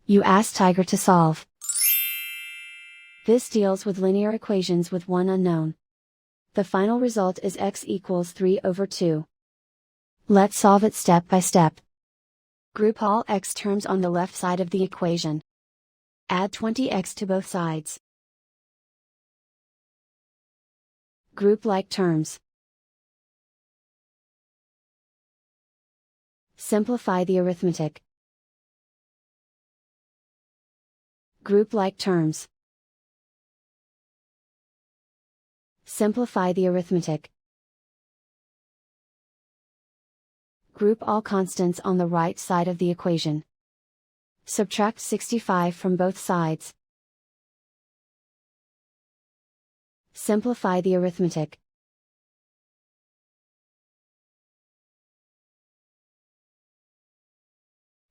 You ask Tiger to solve. This deals with linear equations with one unknown. The final result is x equals 3/2. Let's solve it step by step. Group all x terms on the left side of the equation. Add 20x to both sides. Group like terms. Simplify the arithmetic. Group like terms. Simplify the arithmetic. Group all constants on the right side of the equation. Subtract 65 from both sides. Simplify the arithmetic.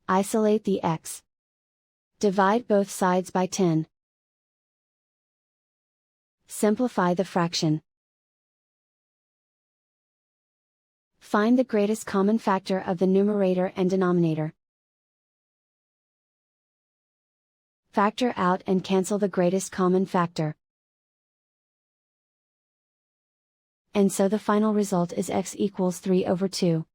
Isolate the x. Divide both sides by 10. Simplify the fraction. Find the greatest common factor of the numerator and denominator. Factor out and cancel the greatest common factor. And so the final result is x equals 3/2.